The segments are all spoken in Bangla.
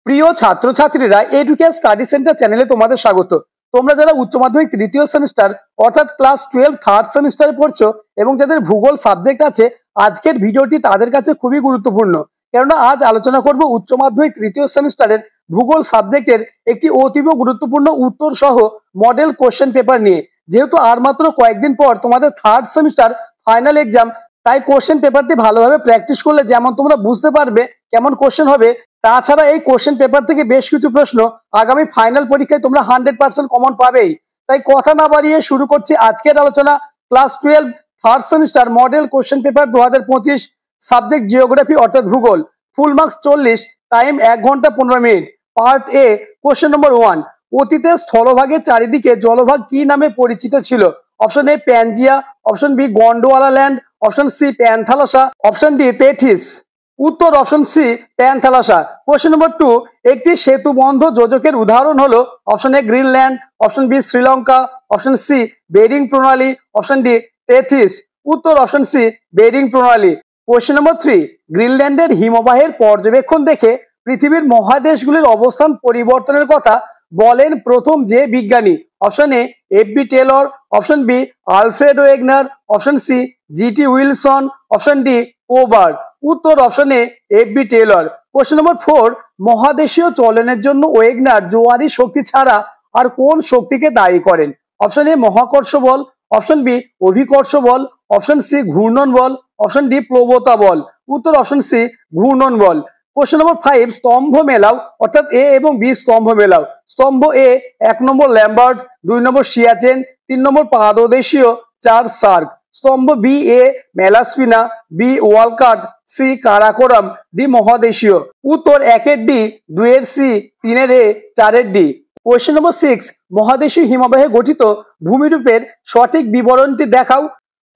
প্রিয় ছাত্রছাত্রীরা এডুকেয়ার স্টাডি সেন্টার চ্যানেলে তোমাদের স্বাগত। তোমরা যারা উচ্চ মাধ্যমিক তৃতীয় সেমিস্টার অর্থাৎ ক্লাস 12 থার্ড সেমিস্টারে পড়ছো এবং যাদের ভূগোল সাবজেক্ট আছে, আজকের ভিডিওটি তাদের কাছে খুবই গুরুত্বপূর্ণ। কেননা আজ আলোচনা করব উচ্চ মাধ্যমিক তৃতীয় সেমিস্টারের ভূগোল সাবজেক্টের একটি অতীব গুরুত্বপূর্ণ উত্তর সহ মডেল কোশ্চেন পেপার নিয়ে। যেহেতু আর মাত্র কয়েকদিন পর তোমাদের থার্ড সেমিস্টার ফাইনাল এক্সাম, তাই কোশ্চেন পেপারটি ভালোভাবে প্র্যাকটিস করলে যেমন তোমরা বুঝতে পারবে কেমন কোশ্চেন হবে, তাছাড়া এই কোশ্চেন পেপার থেকে বেশ কিছু প্রশ্ন আগামী ফাইনাল পরীক্ষায় তোমরা 100% কমন পাবেই। তাই কথা না বাড়িয়ে শুরু করছি আজকের আলোচনা। Class 12 third semester model question paper 2025, subject geography অর্থাৎ ভূগোল, ফুল মার্কস 40, টাইম 1 ঘন্টা 15 মিনিট। পার্ট এ, কোশ্চেন নম্বর 1, অতীতে স্থলভাগের চারিদিকে জলভাগ কি নামে পরিচিত ছিল? Option A Pangaea, option B গন্ডোয়ালা land, option C Panthalassa, option D Tethys. উত্তর option C Panthalassa. Question number 2, একটি সেতু বন্ধ যোজকের উদাহরণ হলো? অপশন এ Greenland, option B Sri Lanka, option C Bering প্রণালী, অপশন ডি তেথিস। উত্তর অপশন সি বেরিং প্রণালী। কোশ্চেন নম্বর 3, গ্রিনল্যান্ডের হিমবাহের পর্যবেক্ষণ দেখে পৃথিবীর মহাদেশগুলির অবস্থান পরিবর্তনের কথা বলেন প্রথম যে বিজ্ঞানী? Option A F B. Taylor, option B Alfred Wegener, option C G T. Wilson, option D ওবার। উত্তর option A F B. Taylor. Question number 4, মহাদেশীয় চলনের জন্য ওয়েগনার জোয়ারি শক্তি ছাড়া আর কোন শক্তিকে দায়ী করেন? অপশন এ মহাকর্ষ বল, অপশন বি অভিকর্ষ বল, অপশন সি ঘূর্ণন বল, অপশন ডি প্রবণতা বল। উত্তর অপশন সি ঘূর্ণন বল। কোশ্চেন নম্বর 5, স্তম্ভ মেলাও অর্থাৎ এ এবং বি স্তম্ভ মেলাও। স্তম্ভ এ 1 নম্বর ল্যাম্বার্ট, 2 নম্বর সিয়াচেন, 3 নম্বর পাদদেশীয়, 4 সার্ক। স্তম্ভ B A মেলাস্পিনা, B ওয়ালকাট, C Karakoram, D মহাদেশীয়। উত্তর 1 এর ডি, 2 এর সি, 3 এর এ, 4 এর ডি। কোশ্চেন নম্বর 6, মহাদেশীয় হিমবাহে গঠিত ভূমিরূপের সঠিক বিবরণটি দেখাও।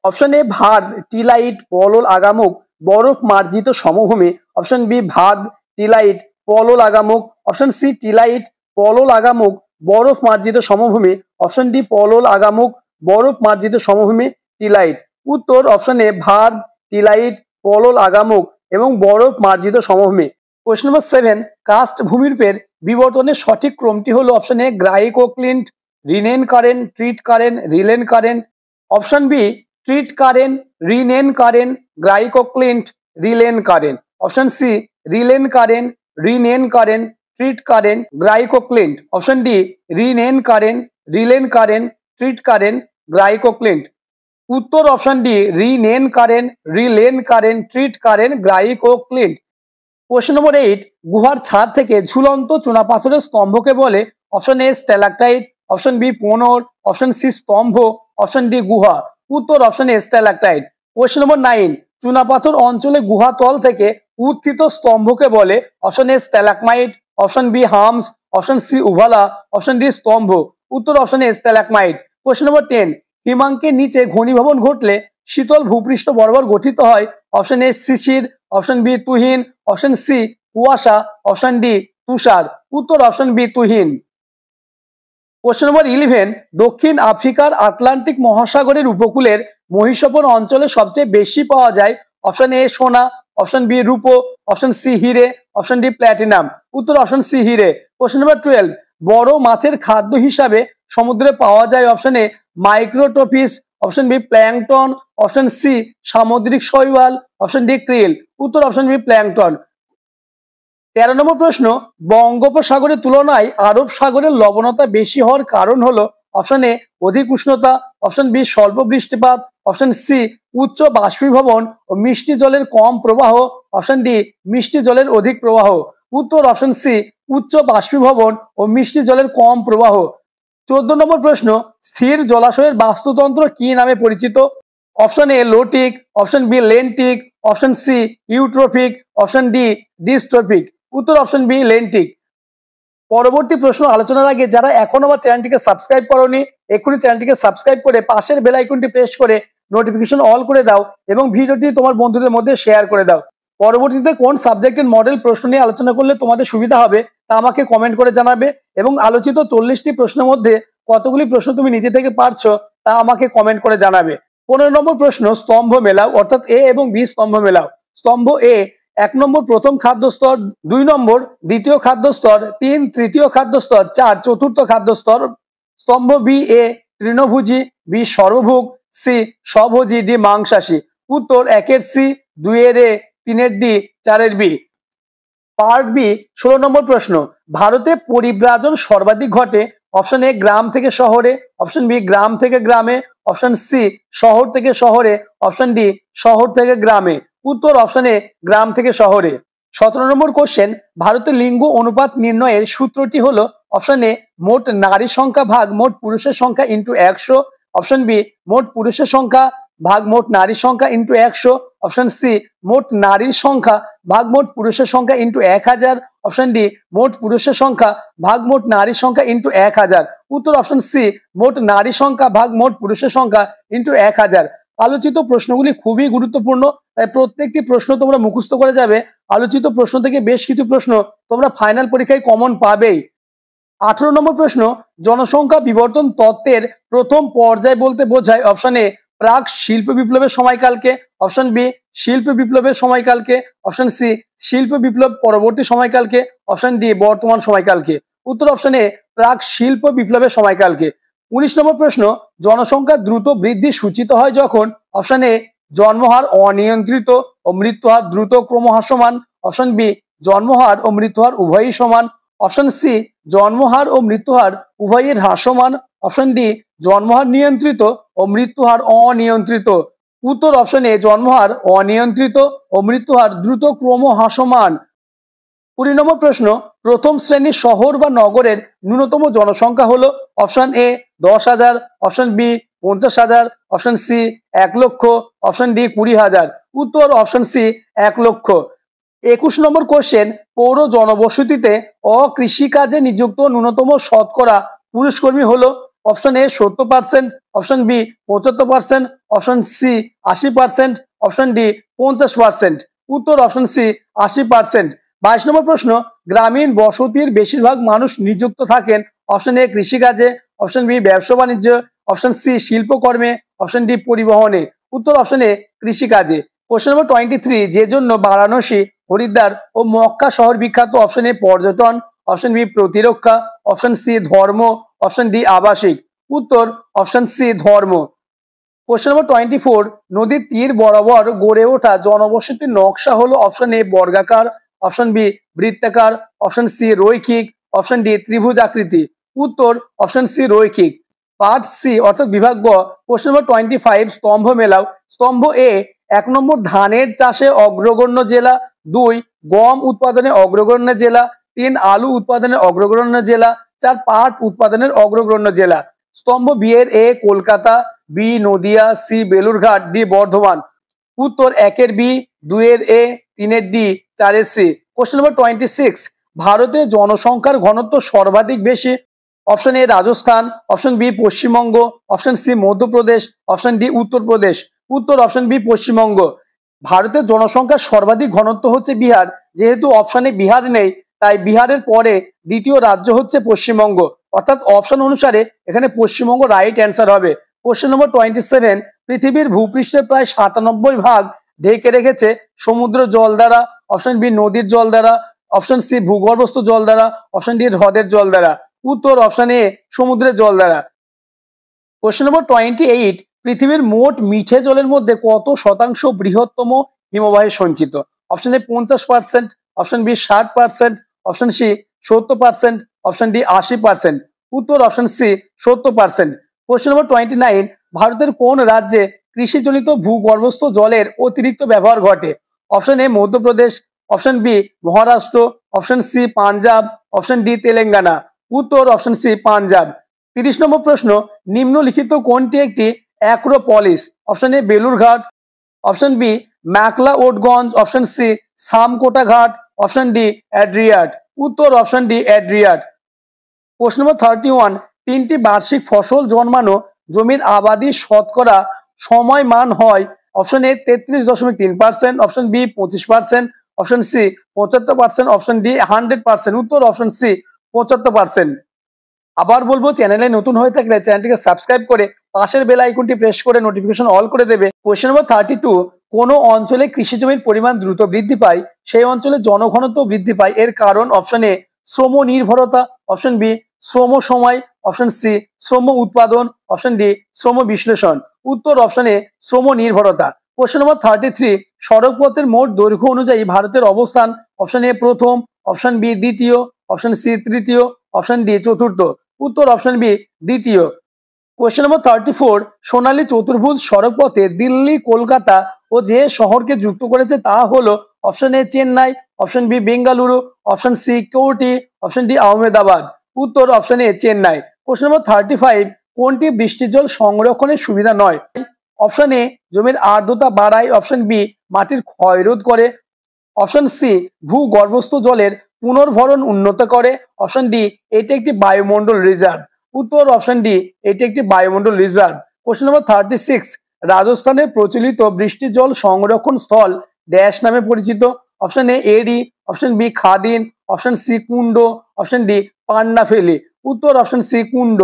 অপশন এ ভার্ব টিলাইট পলল আগামুখ বরফ মার্জিত সমভূমি, অপশন বি ভার্ব টিলাইট পলল আগামুখ, অপশন সি টিলাইট পলল আগামুখ বরফ মার্জিত সমভূমি, অপশন ডি পলল আগামুখ বরফ মার্জিত সমভূমি টিলাইট। উত্তর অপশন এ ভার্ব টিলাইট পলল আগামুখ এবং বরফ মার্জিত সমভূমি। কোশ্চেন নম্বর 7, কাস্ট ভূমিরূপের বিবর্তনের সঠিক ক্রমটি হলো? অপশন এ গ্রাইকোক্লিন্ট, রিনেন কারেন্ট, ট্রিট কারেন্ট, রিলেন কারেন্ট, অপশন বি ট্রিট কারেন্ট, রিনেন কারেন্ট, গ্রাইকোক্লিন্ট, রিলেন কারেন্ট, অপশন সি রিলেন কারেন্ট, রিনেন কারেন্ট, ট্রিট কারেন্ট, গ্রাইকোক্লিন্ট, অপশন ডি রিনেন কারেন্ট, রিলেন কারেন্ট, ট্রিট কারেন্ট, গ্রাইকোক্লিন্ট। উত্তর অপশন ডি রিনেন কারেন্ট, রিলেন কারেন্ট, ট্রিট কারেন্ট, গ্রাইকোক্লিন্ট। কোশ্চেন নম্বর 8, গুহার ছাদ থেকে ঝুলন্ত চুনাপাথরের স্তম্ভকে বলে? Option A stalactite, option B ponor, option C স্তম্ভ, অপশন ডি গুহা। উত্তর option A stalactite. Question number 9, চুনাপাথর অঞ্চলে গুহা তল থেকে উত্থিত স্তম্ভকে বলে? Option A stalagmite, option B hums, option C uvala, option D স্তম্ভ। উত্তর অপশন এ স্ট্যালাকমাইট। কোশ্চেন নম্বর 10, হিমাঙ্কের নিচে ঘনীভবন ঘটলে শীতল ভূপৃষ্ঠ বরাবর গঠিত হয়? অপশন এ শিশির, অপশন বি তুহিন, অপশন সি কুয়াশা, অপশন ডি তুষার। উত্তর অপশন বি তুহিন। কোশ্চেন নম্বর 11, দক্ষিণ আফ্রিকার আটলান্টিক মহাসাগরের উপকূলের মহিষপর অঞ্চলে সবচেয়ে বেশি পাওয়া যায়? অপশন এ সোনা, অপশন বি রূপো, অপশন সি হিরে, অপশন ডি প্ল্যাটিনাম। উত্তর অপশন সি হিরে। কোশ্চেন নম্বর 12, বড় মাছের খাদ্য হিসাবে সমুদ্রে পাওয়া যায়? অপশন এ মাইক্রোটোফিস, option B plankton, option C সামুদ্রিক শৈবাল, অপশন ডি ক্রিল। উত্তর অপশন বি প্ল্যাংটন। 13 নম্বর প্রশ্ন, বঙ্গোপসাগরের তুলনায় আরব সাগরের লবণতা বেশি হওয়ার কারণ হলো? অপশন এ অধিক উষ্ণতা, অপশন বি স্বল্প বৃষ্টিপাত, অপশন সি উচ্চ বাষ্পীভবন ও মিষ্টি জলের কম প্রবাহ, অপশন ডি মিষ্টি জলের অধিক প্রবাহ। উত্তর অপশন সি উচ্চ বাষ্পীভবন ও মিষ্টি জলের কম প্রবাহ। 14 নম্বর প্রশ্ন, স্থির জলাশয়ের বাস্তুতন্ত্র কি নামে পরিচিত? Option A lotic, option B lentic, option C eutrophic, option D dystrophic. উত্তর অপশন বি লেন্টিক। পরবর্তী প্রশ্ন আলোচনার আগে যারা এখনো আমার চ্যানেলটিকে সাবস্ক্রাইব করোনি, এক্ষুনি চ্যানেলটিকে সাবস্ক্রাইব করে পাশের বেল আইকনটি প্রেস করে নোটিফিকেশন অল করে দাও এবং ভিডিওটি তোমার বন্ধুদের মধ্যে শেয়ার করে দাও। পরবর্তীতে কোন সাবজেক্টের মডেল প্রশ্ন নিয়ে আলোচনা করলে তোমাদের সুবিধা হবে তা আমাকে কমেন্ট করে জানাবে এবং আলোচিত 40টি প্রশ্নের মধ্যে কতগুলি প্রশ্ন তুমি নিজে থেকে পারছো তা আমাকে কমেন্ট করে জানাবে। 15 নম্বর প্রশ্ন, স্তম্ভ মেলাও অর্থাৎ এ এবং বি স্তম্ভ মেলাও। স্তম্ভ এ 1 নম্বর প্রথম খাদ্য স্তর, 2 নম্বর দ্বিতীয় খাদ্য স্তর, 3 তৃতীয় খাদ্য স্তর, 4 চতুর্থ খাদ্য স্তর। স্তম্ভ বি এ তৃণভোজী, বি সর্বভোগ, সি স্বভোজী, ডি মাংসাশী। উত্তর 1 সি, 2 এ, 3 ডি, 4 বি। পার্ট বি 16 নম্বর প্রশ্ন, ভারতে পরিব্রাজন সর্বাধিক ঘটে। অপশন এ গ্রাম থেকে শহরে, অপশন বি গ্রাম থেকে গ্রামে, অপশন সি শহর থেকে শহরে, অপশন ডি শহর থেকে গ্রামে। উত্তর অপশন এ গ্রাম থেকে শহরে। 17 নম্বর কোশ্চেন, ভারতের লিঙ্গ অনুপাত নির্ণয়ের সূত্রটি হলো অপশন এ মোট নারী সংখ্যা ভাগ মোট পুরুষের সংখ্যা ইন্টু 100, অপশন বি মোট পুরুষের সংখ্যা ভাগ মোট নারীর সংখ্যা ইন্টু 100, অপশন সি মোট নারীর সংখ্যা ভাগ মোট পুরুষের সংখ্যা ইন্টু 1000, অপশন ডি মোট পুরুষের সংখ্যা ভাগ মোট নারীর সংখ্যা ইন্টু 1000। উত্তর অপশন সি মোট নারী সংখ্যা ভাগ মোট পুরুষের সংখ্যা ইন্টু 1000। আলোচিত প্রশ্নগুলি খুবই গুরুত্বপূর্ণ, তাই প্রত্যেকটি প্রশ্ন তোমরা মুখস্থ করে যাবে। আলোচিত প্রশ্ন থেকে বেশ কিছু প্রশ্ন তোমরা ফাইনাল পরীক্ষায় কমন পাবেই। 18 নম্বর প্রশ্ন, জনসংখ্যা বিবর্তন তত্ত্বের প্রথম পর্যায় বলতে বোঝায় অপশন এ প্রাক শিল্প বিপ্লবের সময়কালকে, অপশন বি শিল্প বিপ্লবের সময়কালকে, অপশন সি শিল্প বিপ্লব পরবর্তী সময়কালকে, অপশন ডি বর্তমান সময়কালকে। উত্তর অপশন এ প্রাক শিল্প বিপ্লবের সময়কালকে। 19 নম্বর প্রশ্ন, জনসংখ্যা দ্রুত বৃদ্ধি সূচিত হয় যখন, অপশন এ জন্মহার অনিয়ন্ত্রিত ও মৃত্যুহার দ্রুত ক্রমহ্রাসমান, অপশন বি জন্মহার ও মৃত্যুহার উভয়ই সমান, অপশন সি জন্মহার ও মৃত্যুহার উভয়ের হ্রাসমান, অপশন ডি জন্মহার নিয়ন্ত্রিত ও মৃত্যুহার অনিয়ন্ত্রিত। উত্তর অপশন এ জন্মহার অনিয়ন্ত্রিত ও মৃত্যুহার দ্রুত ক্রমহ্রাসমান। 20 নম্বর প্রশ্ন, প্রথম শ্রেণীর শহর বা নগরের ন্যূনতম জনসংখ্যা হলো option A 10,000, option B 50,000, option C 1 লক্ষ, অপশন ডি 20,000। উত্তর অপশন সি 1 লক্ষ। 21 নম্বর কোশ্চেন, পৌর জনবসতিতে অকৃষিকাজে নিযুক্ত ন্যূনতম শতকরা পুরুষকর্মী হলো option A 70%, option B 75%, option C 80%, option D 50%। উত্তর অপশন সি 80%। 22 নম্বর প্রশ্ন, গ্রামীণ বসতির বেশিরভাগ মানুষ নিযুক্ত থাকেন অপশন এ কৃষিকাজে, অপশন বি ব্যবসা বাণিজ্য, অপশন সি শিল্পকর্মে, অপশন ডি পরিবহনে। উত্তর অপশন এ কৃষিকাজে। কোশ্চেন নম্বর 23, যে জন্য বারাণসী, হরিদ্বার ও মক্কা শহর বিখ্যাত, অপশন এ পর্যটন, অপশন বি প্রতিরক্ষা, অপশন সি ধর্ম, অপশন ডি আবাসিক। উত্তর অপশন সি ধর্ম। কোশ্চেন নম্বর 24, নদীর তীর বরাবর গড়ে ওঠা জনবসতির নকশা হলো অপশন এ বর্গাকার, অপশন বি বৃত্তাকার, অপশন সি রৈখিক, অপশন ডি ত্রিভুজ আকৃতি। উত্তর অপশন সি রৈখিক। পার্ট সি অর্থাৎ বিভাগ গ, কোশ্চেন নম্বর 25, স্তম্ভ মেলাও। স্তম্ভ এ 1 নম্বর ধানের চাষে অগ্রগণ্য জেলা, 2 গম উৎপাদনে অগ্রগণ্য জেলা, 3 আলু উৎপাদনে অগ্রগণ্য জেলা, 4 পাট উৎপাদনের অগ্রগণ্য জেলা। স্তম্ভ বি এর A Kolkata, B Nadia, C Balurghat, D Bardhaman. উত্তর 1 এর বি, 2 এর এ, 3 এর ডি, 4 এর সি। কোশ্চেন নম্বর 26, ভারতে জনসংখ্যার ঘনত্ব সর্বাধিক বেশি, option A Rajasthan, option B Paschimbanga, option C Madhya Pradesh, option D Uttar Pradesh. উত্তর অপশন বি পশ্চিমবঙ্গ। ভারতের জনসংখ্যার সর্বাধিক ঘনত্ব হচ্ছে বিহার, যেহেতু অপশনে বিহার নেই তাই বিহারের পরে দ্বিতীয় রাজ্য হচ্ছে পশ্চিমবঙ্গ, অর্থাৎ অপশন অনুসারে এখানে পশ্চিমবঙ্গ রাইট অ্যান্সার হবে। কোশ্চেন নম্বর 27, পৃথিবীর ভূপৃষ্ঠের প্রায় 97% ঢেকে রেখেছে সমুদ্র জল দ্বারা, অপশন বি নদীর জল দ্বারা, অপশন সি ভূগর্ভস্থ জল দ্বারা, অপশন ডি হ্রদের জল দ্বারা। উত্তর অপশন এ সমুদ্রের জল দ্বারা। কোশ্চেন নম্বর 28, পৃথিবীর মোট মিঠে জলের মধ্যে কত শতাংশ বৃহত্তম হিমবাহে সঞ্চিত? Option A 50%, option B 60%, option C 70%, option D 80%। উত্তর অপশন সি 70%। কোশ্চেন নম্বর 29, ভারতের কোন রাজ্যে কৃষিজনিত ভূগর্ভস্থ জলের অতিরিক্ত ব্যবহার ঘটে? Option A Madhya Pradesh, option B Maharashtra, option C Punjab, option D Telangana. উত্তর অপশন সি পাঞ্জাব। 30 নম্বর প্রশ্ন, নিম্নলিখিত কোনটি একটি acropolis? Option A Balurghat, option B McLeodganj, option C সামকোটা ঘাট, অপশন ডি অ্যাড্রিয়াট। উত্তর অপশন ডি অ্যাড্রিয়াট। প্রশ্ন নম্বর 31, 3টি বার্ষিক ফসল জন্মানো জমির আবাদি শতকরা সময় মান হয় option A 33.3%, option B 25%, option C 75%, option D 100%। উত্তর অপশন সি 75%। আবার বলবো, চ্যানেলে নতুন হয়ে থাকলে চ্যানেলটিকে সাবস্ক্রাইব করে পাশের বেল আইকনটি প্রেস করে নোটিফিকেশন অল করে দেবে। কোশ্চেন নম্বর 32, কোনো অঞ্চলে কৃষি জমির পরিমাণ দ্রুত বৃদ্ধি পায় সেই অঞ্চলে জনঘনত্ব বৃদ্ধি পায়। এর কারণ অপশন এ শ্রম নির্ভরতা, অপশন বি শ্রম সময়, অপশন সি শ্রম উৎপাদন, অপশন ডি শ্রম বিশ্লেষণ। উত্তর অপশন এ শ্রম নির্ভরতা। কোশ্চেন নম্বর 33, সড়ক পথের মোট দৈর্ঘ্য অনুযায়ী ভারতের অবস্থান অপশন এ প্রথম, অপশন বি দ্বিতীয়, অপশন সি তৃতীয়, অপশন ডি চতুর্থ। উত্তর অপশন বি দ্বিতীয়। কোশ্চেন নম্বর 34, সোনালী চতুর্ভুজ সড়ক পথে দিল্লি, কলকাতা ও যে শহরকে যুক্ত করেছে তা হলো option A Chennai, option B Bengaluru, option C কোটি, অপশন ডি আহমেদাবাদ। উত্তর option A Chennai. Question number 35, কোনটি বৃষ্টির জল সংরক্ষণের সুবিধা নয়? অপশন এ জমির আর্দ্রতা বাড়ায়, অপশন বি মাটির ক্ষয় রোধ করে, অপশন সি ভূগর্ভস্থ জলের পুনর্ভরণ উন্নত করে, অপশন ডি এটি একটি বায়ুমণ্ডল রিজার্ভ। উত্তর অপশন ডি এটি একটি বায়ুমণ্ডল রিজার্ভ। কোশ্চেন নম্বর 36, রাজস্থানে প্রচলিত বৃষ্টির জল সংরক্ষণ স্থল ড্যাশ নামে পরিচিত? Option A eri, option B khadin, option C kund, option D পান্না ফেলি। উত্তর option C kund.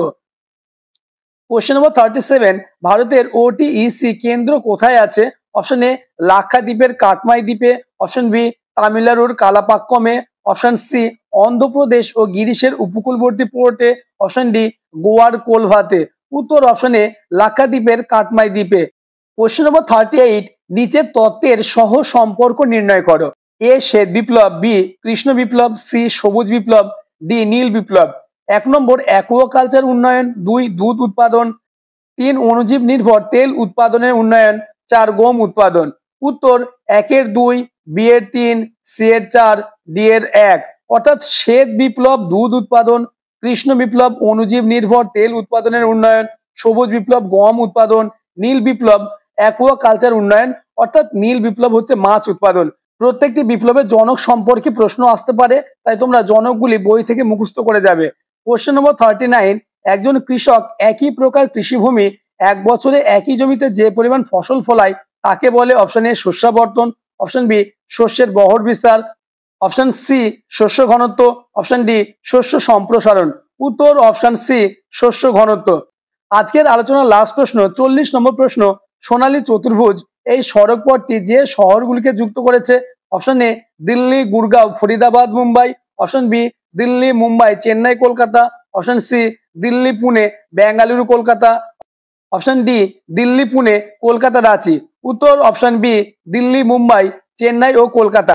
Question number 37, ভারতের ওটিইসি কেন্দ্র কোথায় আছে? অপশন এ লাক্ষাদ্বীপের কাটমাই দ্বীপে, অপশন বি তামিলনাড়ুর কালাপাক্কমে, অপশন সি অন্ধ্রপ্রদেশ ও গিরিশের উপকূলবর্তী পোর্টে, অপশন ডি গোয়ার কোলভাতে। উত্তর অপশন এ লাক্ষাদ্বীপের কাটমাই দ্বীপে। কোশ্চেন নম্বর 38, নিচের তত্ত্বের সহ সম্পর্ক নির্ণয় করো। এ শ্বেত বিপ্লব, বি কৃষ্ণ বিপ্লব, সি সবুজ বিপ্লব, ডি নীল বিপ্লব। 1 নম্বর অ্যাকুয়াকালচার উন্নয়ন, 2 দুধ উৎপাদন, 3 অণুজীব নির্ভর তেল উৎপাদনের উন্নয়ন, 4 গম উৎপাদন। উত্তর 1 এর 2, বি এর 3, সি এর 4, ডি এর 1। অর্থাৎ শ্বেত বিপ্লব দুধ উৎপাদন, কৃষ্ণ বিপ্লব অণুজীব নির্ভর তেল উৎপাদনের উন্নয়ন, সবুজ বিপ্লব গম উৎপাদন, নীল বিপ্লব অ্যাকুয়াকালচার উন্নয়ন, অর্থাৎ নীল বিপ্লব হচ্ছে মাছ উৎপাদন। প্রত্যেকটি বিপ্লবের জনক সম্পর্কে প্রশ্ন আসতে পারে, তাই তোমরা জনকগুলি বই থেকে মুখস্থ করে যাবে। কোশ্চেন নম্বর 39, একজন কৃষক একই প্রকার কৃষিভূমি এক বছরে একই জমিতে যে পরিমাণ ফসল ফলায় তাকে বলে? অপশন এ শস্যাবর্তন, অপশন বি শস্যের বহর বিস্তার, অপশন সি শস্য ঘনত্ব, অপশন ডি শস্য সম্প্রসারণ। উত্তর অপশন সি শস্য ঘনত্ব। আজকের আলোচনার লাস্ট প্রশ্ন, 40 নম্বর প্রশ্ন, সোনালী চতুর্ভুজ এই সড়ক পথটি যে শহরগুলিকে যুক্ত করেছে? Option A Delhi, Gurgaon, Faridabad, Mumbai, option B Delhi, Mumbai, Chennai, Kolkata, option C Delhi, Pune, Bengaluru, Kolkata, option D Delhi, Pune, Kolkata, Ranchi. উত্তর অপশন বি দিল্লি, মুম্বাই, চেন্নাই ও কলকাতা।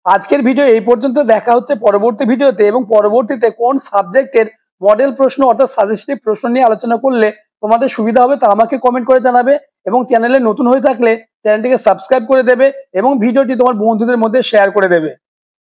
আজকের ভিডিও এই পর্যন্ত। দেখা হচ্ছে পরবর্তী ভিডিওতে, এবং পরবর্তীতে কোন সাবজেক্টের মডেল প্রশ্ন অর্থাৎ সাজেস্টিভ প্রশ্ন নিয়ে আলোচনা করলে তোমাদের সুবিধা হবে তা আমাকে কমেন্ট করে জানাবে, এবং চ্যানেলে নতুন হয়ে থাকলে চ্যানেলটিকে সাবস্ক্রাইব করে দেবে এবং ভিডিওটি তোমার বন্ধুদের মধ্যে শেয়ার করে দেবে।